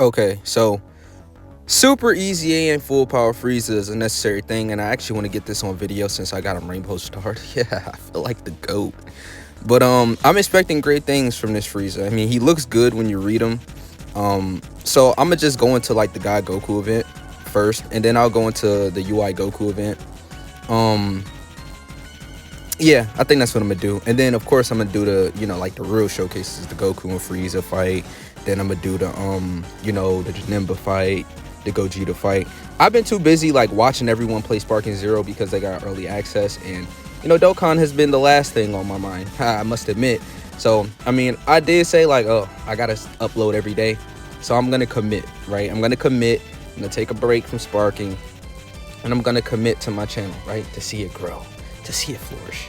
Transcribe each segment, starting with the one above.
Okay, so super EZA and full power Frieza is a necessary thing, and I actually want to get this on video since I got him rainbow starred. Yeah, I feel like the GOAT. But I'm expecting great things from this Frieza. I mean, he looks good when you read him. So I'm gonna just go into like the God Goku event first, and then I'll go into the UI Goku event. Yeah, I think that's what I'm gonna do. And then of course I'm gonna do the, like the real showcases, the Goku and Frieza fight. Then I'm gonna do the the Janemba fight, the Gogeta fight. I've been too busy like watching everyone play Sparking Zero because they got early access, and Dokkan has been the last thing on my mind, I must admit. So I mean, I did say like, oh, I gotta upload every day, so I'm gonna commit, right? I'm gonna take a break from Sparking, and I'm gonna commit to my channel, right, to see it grow, to see it flourish.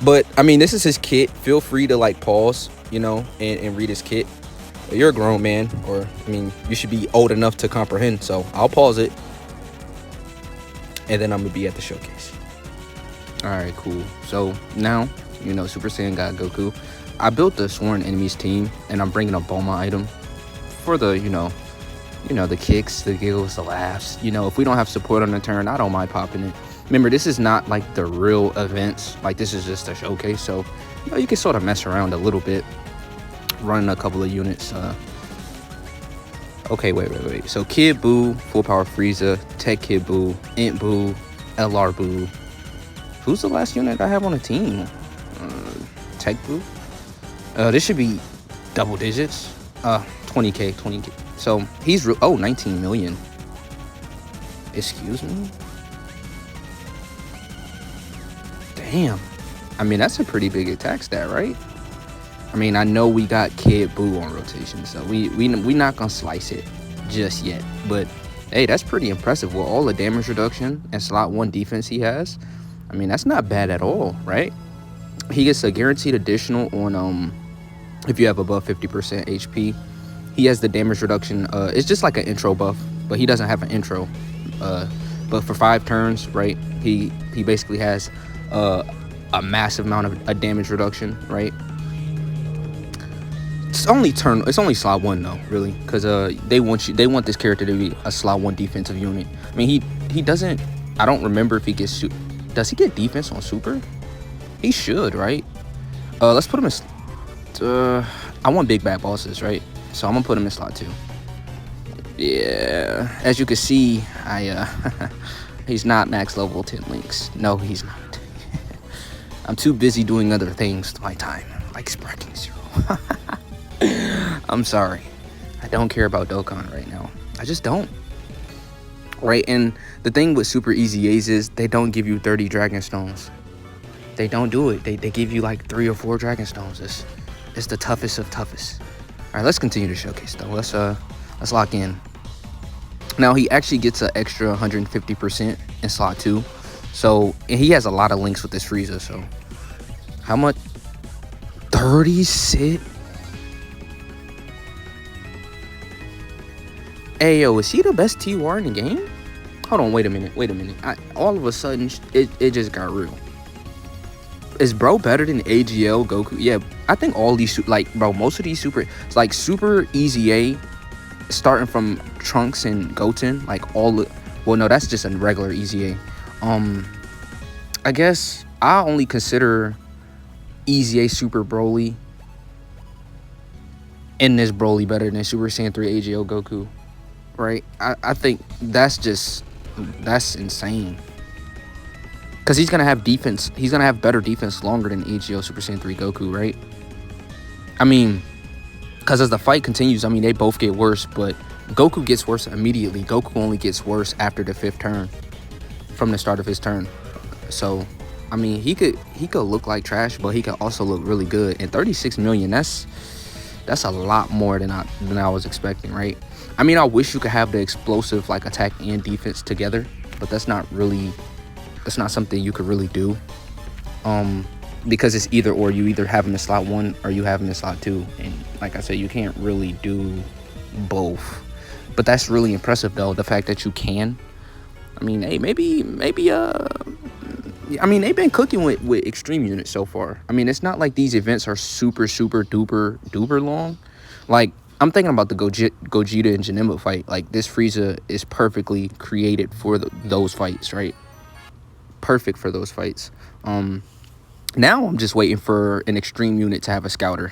But I mean, this is his kit. Feel free to like pause, and read his kit. You're a grown man, or I mean, you should be old enough to comprehend. So I'll pause it, and then I'm gonna be at the showcase. All right, cool. So now, Super Saiyan God Goku. I built the Sworn Enemies team, and I'm bringing a Bulma item for the, the kicks, the giggles, the laughs. If we don't have support on the turn, I don't mind popping it. Remember, this is not like the real events. Like, this is just a showcase, so you can sort of mess around a little bit, running a couple of units. Okay, wait. So Kid Buu, full power Frieza, Tech Kid Buu, Int Buu, LR Buu. Who's the last unit I have on the team? Tech Buu. This should be double digits. 20k. So he's 19 million. Excuse me. Damn. I mean, that's a pretty big attack stat, right? I mean, I know we got Kid Buu on rotation, so we not gonna slice it just yet. But hey, that's pretty impressive with all the damage reduction and slot 1 defense he has. I mean, that's not bad at all, right? He gets a guaranteed additional on if you have above 50% HP. He has the damage reduction. It's just like an intro buff, but he doesn't have an intro. But for 5 turns, right? He basically has a massive amount of damage reduction, right? It's only slot 1 though, really, because they want this character to be a slot 1 defensive unit. I mean, he doesn't. I don't remember if he gets. Does he get defense on super? He should, right? Let's put him in. I want big bad bosses, right? So I'm gonna put him in slot 2. Yeah, as you can see, he's not max level 10 links. No, he's not. I'm too busy doing other things with my time, like Sparking Zero. I'm sorry. I don't care about Dokkan right now. I just don't. Right, and the thing with Super EZAs is they don't give you 30 Dragon Stones. They don't do it. They give you like 3 or 4 Dragon Stones. It's the toughest of toughest. All right, let's continue to showcase though. Let's lock in. Now he actually gets an extra 150% in slot 2. So, and he has a lot of links with this Frieza. So, how much? 36. Hey yo, is he the best TWR in the game? Hold on, wait a minute. All of a sudden, it just got real. Is bro better than AGL Goku? Yeah, I think all these most of these super EZA, starting from Trunks and Goten, well, no, that's just a regular EZA. I guess I only consider EZA Super Broly and this Broly better than Super Saiyan 3 AGL Goku, right? I think that's insane. Because he's going to have defense. He's going to have better defense longer than AGL Super Saiyan 3 Goku, right? I mean, because as the fight continues, I mean, they both get worse, but Goku gets worse immediately. Goku only gets worse after the 5th turn, from the start of his turn. So, I mean, he could look like trash, but he could also look really good. And 36 million, that's a lot more than I was expecting, right? I mean, I wish you could have the explosive attack and defense together, but that's not something you could really do. Because it's either or. You either have him in slot 1 or you have him in slot 2, and like I said, you can't really do both. But that's really impressive though, the fact that you can. I mean, hey, maybe I mean, they've been cooking with extreme units so far. I mean, it's not like these events are super duper long. Like, I'm thinking about the Gogeta and Janemba fight. Like, this Frieza is perfectly created for those fights, right? Perfect for those fights. Now I'm just waiting for an extreme unit to have a scouter.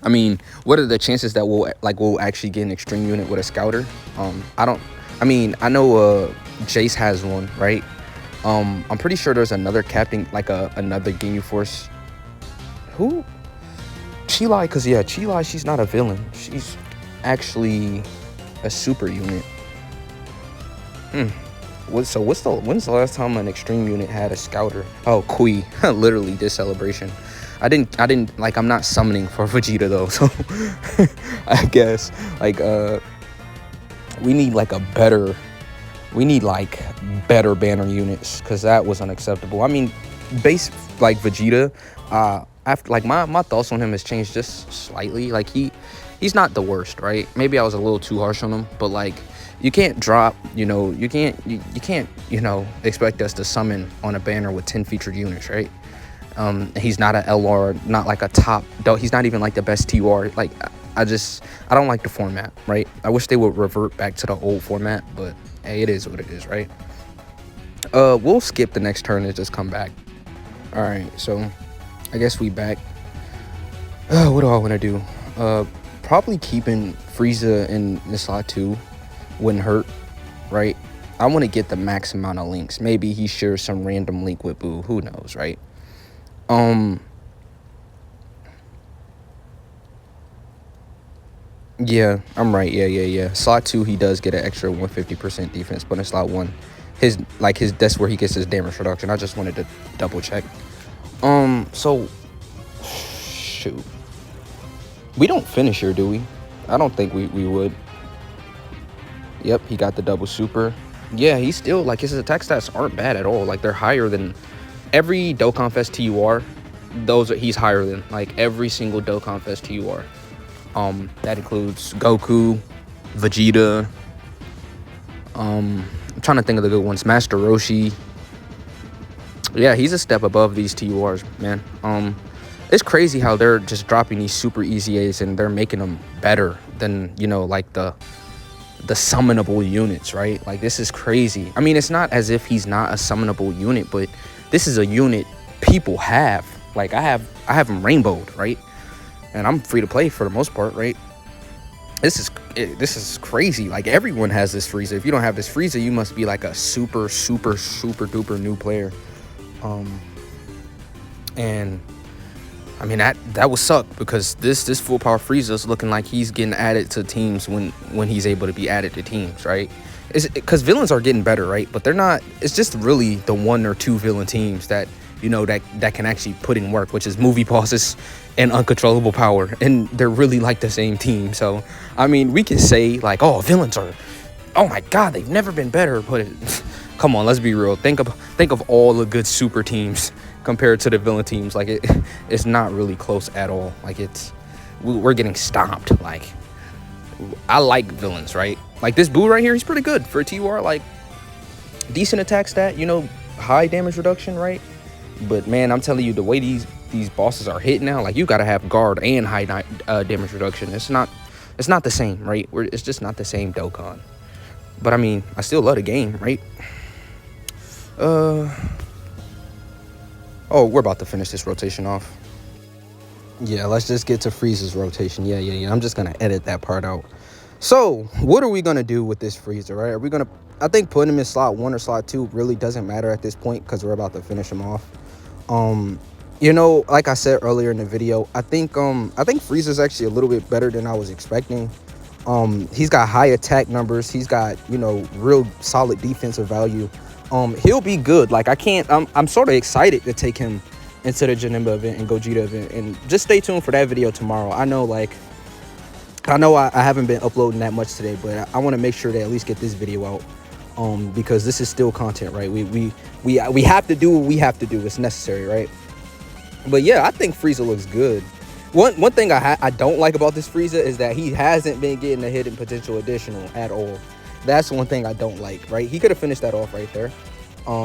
I mean, what are the chances that we'll actually get an extreme unit with a scouter? I know Jace has one, right? I'm pretty sure there's another captain, like another Ginyu Force. Who? Chi-Lai, because yeah, Chi-Lai, she's not a villain. She's actually a super unit. When's the last time an extreme unit had a scouter? Oh, Kui. Literally this celebration. I didn't like, I'm not summoning for Vegeta though, so I guess like we need better banner units, because that was unacceptable. I mean, base like Vegeta, after like my thoughts on him has changed just slightly. Like he's not the worst, right? Maybe I was a little too harsh on him, but like, you can't drop, you can't expect us to summon on a banner with 10 featured units, right? He's not a LR, not like a top, he's not even like the best TR. Like, I don't like the format, right? I wish they would revert back to the old format, but hey, it is what it is, right? We'll skip the next turn and just come back. All right, so I guess we back. What do I want to do? Probably keeping Frieza in the slot 2 wouldn't hurt, right? I want to get the max amount of links. Maybe he shares some random link with Boo. Who knows, right? Yeah, I'm right. Yeah. Slot 2, he does get an extra 150% defense, but in slot 1, that's where he gets his damage reduction. I just wanted to double check. So shoot, we don't finish here, do we? I don't think we would. Yep, he got the double super. Yeah, he's still, like, his attack stats aren't bad at all. Like, they're higher than every Dokkan Fest TUR. He's higher than, like, every single Dokkan Fest TUR. That includes Goku, Vegeta. I'm trying to think of the good ones. Master Roshi. Yeah, he's a step above these TURs, man. It's crazy how they're just dropping these super EZAs and they're making them better than, like the summonable units, right? Like, this is crazy. I mean, it's not as if he's not a summonable unit, but this is a unit people have. Like, I have him rainbowed, right? And I'm free to play for the most part, right? This is crazy. Like, everyone has this Frieza. If you don't have this Frieza, you must be like a super duper new player. And I mean, that would suck, because this full power Frieza is looking like he's getting added to teams when he's able to be added to teams, right? It's because villains are getting better, right? But they're not. It's just really the 1 or 2 villain teams that that can actually put in work, which is movie pauses and uncontrollable power, and they're really like the same team. So I mean, we can say like, oh, villains are, oh my god, they've never been better. But come on, let's be real. Think of all the good super teams compared to the villain teams. Like, it's not really close at all. Like, we're getting stomped. Like, I like villains, right? Like, this Boo right here, he's pretty good for a TUR. Like, decent attack stat, high damage reduction, right? But man, I'm telling you, the way these bosses are hit now, like, you gotta have guard and high damage reduction. It's not the same, right? It's just not the same Dokkan. But I mean, I still love the game, right? Oh, we're about to finish this rotation off. Yeah, let's just get to Frieza's rotation. Yeah. I'm just gonna edit that part out. So, what are we gonna do with this Frieza, right? Are we gonna? I think putting him in slot 1 or slot 2 really doesn't matter at this point, because we're about to finish him off. Like I said earlier in the video, I think Frieza's actually a little bit better than I was expecting. He's got high attack numbers. He's got, real solid defensive value. He'll be good. Like, I'm sort of excited to take him into the Janemba event and Gogeta event, and just stay tuned for that video tomorrow. I know I haven't been uploading that much today, but I want to make sure to at least get this video out, because this is still content, right? We have to do what we have to do. It's necessary, right? But yeah, I think Frieza looks good. One thing I don't like about this Frieza is that he hasn't been getting a hidden potential additional at all. That's one thing I don't like, right? He could have finished that off right there.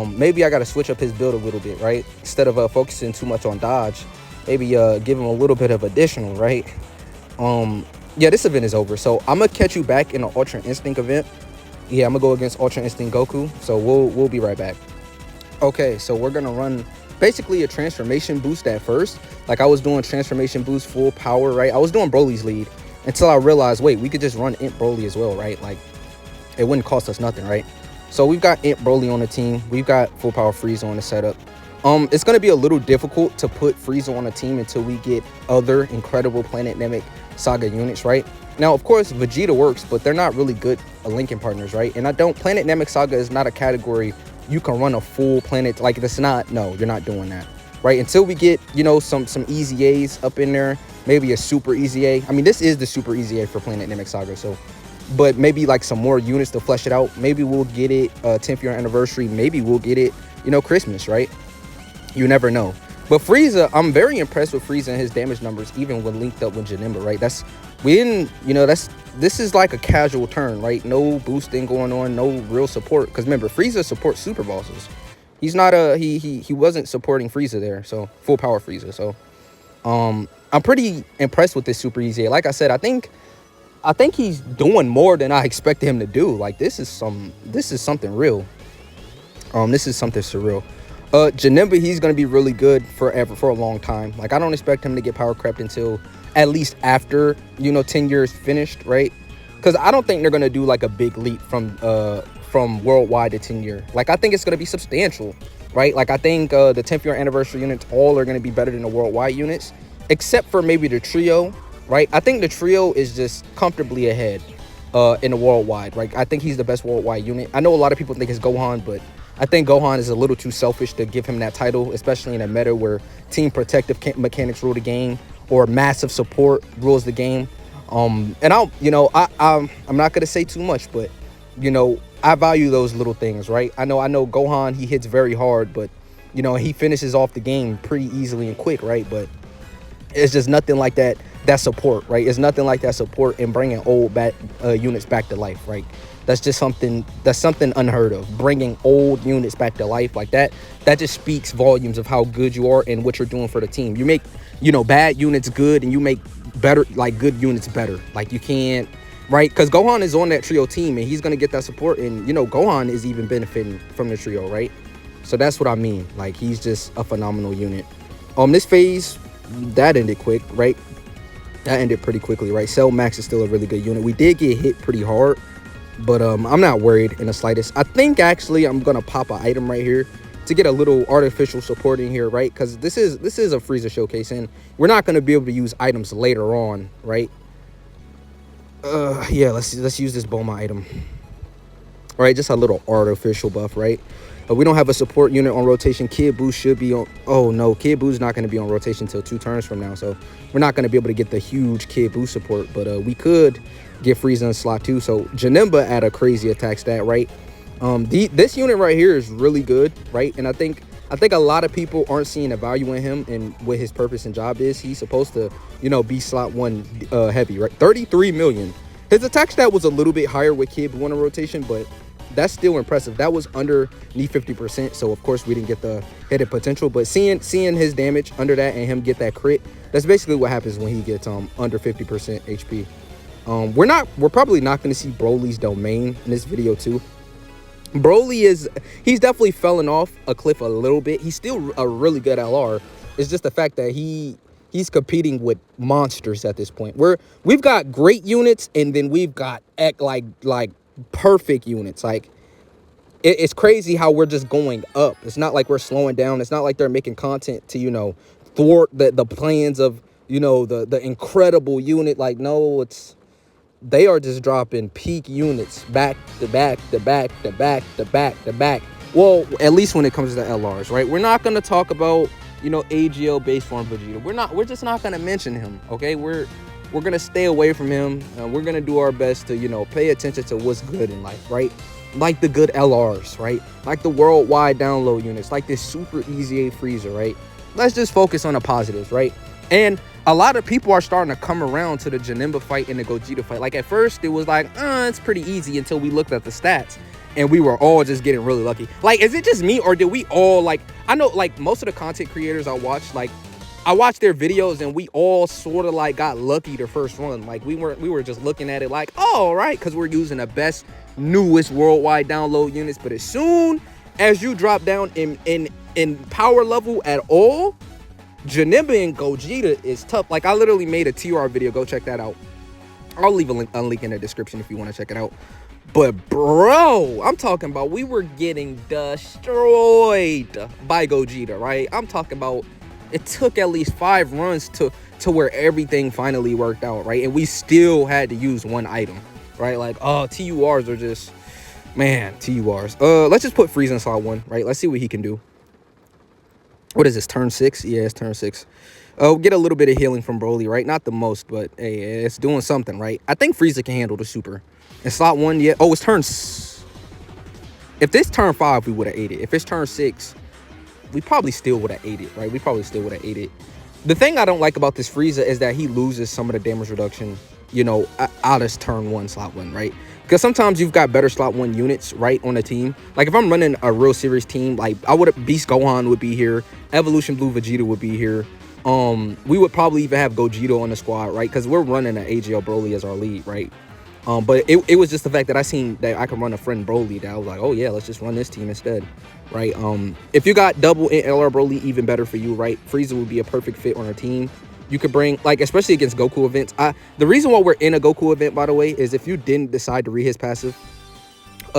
Maybe I got to switch up his build a little bit, right? Instead of focusing too much on dodge, maybe give him a little bit of additional, right? Yeah, this event is over. So I'm gonna catch you back in the Ultra Instinct event. Yeah, I'm gonna go against Ultra Instinct Goku. So we'll be right back. Okay, so we're gonna run basically a transformation boost at first. Like I was doing transformation boost full power, right? I was doing Broly's lead until I realized, wait, we could just run Int Broly as well, right? Like it wouldn't cost us nothing, right? So we've got Int Broly on the team. We've got full power Frieza on the setup. It's gonna be a little difficult to put Frieza on a team until we get other incredible Planet Namek Saga units, right? Now, of course, Vegeta works, but they're not really good linking partners, right? And Planet Namek Saga is not a category you can run a full planet, like that's not, no, you're not doing that, right? Until we get, you know, some EZAs up in there, maybe a super EZA. I mean, this is the super EZA for Planet Namek Saga, so, but maybe like some more units to flesh it out. Maybe we'll get it 10th year anniversary. Maybe we'll get it, you know, Christmas, right? You never know. But Frieza, I'm very impressed with Frieza and his damage numbers, even when linked up with Janemba, right? This is like a casual turn, right? No boosting going on, no real support. Because remember, Frieza supports super bosses. He's not he wasn't supporting Frieza there, so full power Frieza. So I'm pretty impressed with this super easy. Like I said, I think he's doing more than I expected him to do. Like this is something real. This is something surreal. Janemba, he's gonna be really good for a long time. Like I don't expect him to get power crept until at least after, you know, 10 years finished, right? Because I don't think they're gonna do like a big leap from worldwide to 10 year. Like I think it's gonna be substantial, right? Like I think the 10th year anniversary units all are gonna be better than the worldwide units, except for maybe the trio, right? I think the trio is just comfortably ahead in the worldwide, right? I think he's the best worldwide unit. I know a lot of people think it's Gohan, but I think Gohan is a little too selfish to give him that title, especially in a meta where team protective mechanics rule the game or massive support rules the game. And I'm not gonna say too much, but you know, I value those little things, right? I know Gohan, he hits very hard, but you know, he finishes off the game pretty easily and quick, right? But it's just nothing like that support, right? It's nothing like that support in bringing old units back to life, right? That's something unheard of. Bringing old units back to life like that just speaks volumes of how good you are and what you're doing for the team. You make, you know, bad units good, and you make better, like good units better. Like you can't, right? Because Gohan is on that trio team, and he's gonna get that support, and you know, Gohan is even benefiting from the trio, right? So that's what I mean. Like he's just a phenomenal unit. This phase that ended quick, right? That ended pretty quickly, right? Cell Max is still a really good unit. We did get hit pretty hard, but I'm not worried in the slightest. I think actually I'm gonna pop an item right here to get a little artificial support in here, right? Because this is a Frieza showcase, and we're not gonna be able to use items later on, right? Yeah, let's use this Bulma item. All right, just a little artificial buff, right? We don't have a support unit on rotation. Kid Buu should be on. Oh no, Kid Buu's not going to be on rotation until 2 turns from now, so we're not going to be able to get the huge Kid Buu support. But we could get Frieza in slot 2. So Janemba at a crazy attack stat, right? This unit right here is really good, right? And I think a lot of people aren't seeing the value in him and what his purpose and job is. He's supposed to, you know, be slot 1 heavy, right? 33 million. His attack stat was a little bit higher with Kid Buu on rotation, but that's still impressive. That was underneath 50%, so of course we didn't get the hidden potential. But seeing his damage under that and him get that crit, that's basically what happens when he gets under 50% HP. We're probably not going to see Broly's domain in this video too. He's definitely fallen off a cliff a little bit. He's still a really good LR. It's just the fact that he's competing with monsters at this point. We've got great units, and then we've got like perfect units. Like it's crazy how we're just going up. It's not like we're slowing down. It's not like they're making content to, you know, thwart the plans of, you know, the incredible unit. Like no, they are just dropping peak units back to back to back to back to back to back. Well, at least when it comes to the LRs, right? We're not going to talk about, you know, AGL base form Vegeta. We're just not going to mention him, okay? We're going to stay away from him. We're going to do our best to, you know, pay attention to what's good in life, right? Like the good LRs, right? Like the worldwide download units, like this super EZA FRIEZA, right? Let's just focus on the positives, right? And a lot of people are starting to come around to the Janemba fight and the Gogeta fight. Like at first it was like, it's pretty easy, until we looked at the stats and we were all just getting really lucky. Like, is it just me, or did we all, like, I know like most of the content creators I watch, like I watched their videos and we all sort of like got lucky the first run. Like we were just looking at it like, oh, all right, because we're using the best, newest worldwide download units. But as soon as you drop down in power level at all, Janemba and Gogeta is tough. Like I literally made a TR video. Go check that out. I'll leave a link in the description if you want to check it out. But bro, I'm talking about we were getting destroyed by Gogeta, right? I'm talking about it took at least 5 runs to where everything finally worked out, right? And we still had to use one item, right? Like, oh, TURs are just, man, TURs. Let's just put FRIEZA in slot 1, right? Let's see what he can do. What is this, turn 6? Yeah, it's turn 6. Get a little bit of healing from Broly, right? Not the most, but hey, it's doing something, right? I think FRIEZA can handle the super. In slot 1, yeah. Oh, it's turn... If this turn 5, we would have ate it. If it's turn 6, we probably still would have ate it, right? We probably still would have ate it. The thing I don't like about this FRIEZA is that he loses some of the damage reduction, you know, out of turn 1, slot 1, right? Because sometimes you've got better slot 1 units, right, on the team. Like, if I'm running a real serious team, like, Beast Gohan would be here. Evolution Blue Vegeta would be here. We would probably even have Gogeta on the squad, right? Because we're running an AGL Broly as our lead, right? But it was just the fact that I seen that I could run a friend Broly that I was like, oh yeah, let's just run this team instead, right? If you got double LR Broly, even better for you, right? FRIEZA would be a perfect fit on our team. You could bring, like, especially against Goku events. The reason why we're in a Goku event, by the way, is if you didn't decide to read his passive,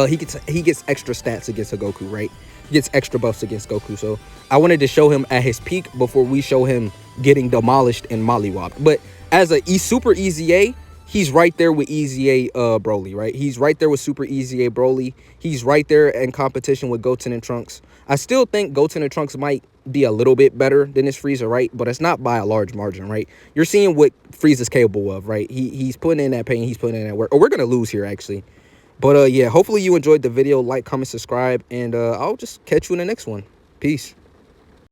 he gets extra stats against a Goku, right? He gets extra buffs against Goku. So I wanted to show him at his peak before we show him getting demolished and mollywopped. But as a super EZA, he's right there with EZA Broly, right? He's right there with Super EZA Broly. He's right there in competition with Goten and Trunks. I still think Goten and Trunks might be a little bit better than this FRIEZA, right? But it's not by a large margin, right? You're seeing what FRIEZA's capable of, right? He's putting in that pain. He's putting in that work. Oh, we're going to lose here, actually. But yeah, hopefully you enjoyed the video. Like, comment, subscribe, and I'll just catch you in the next one. Peace.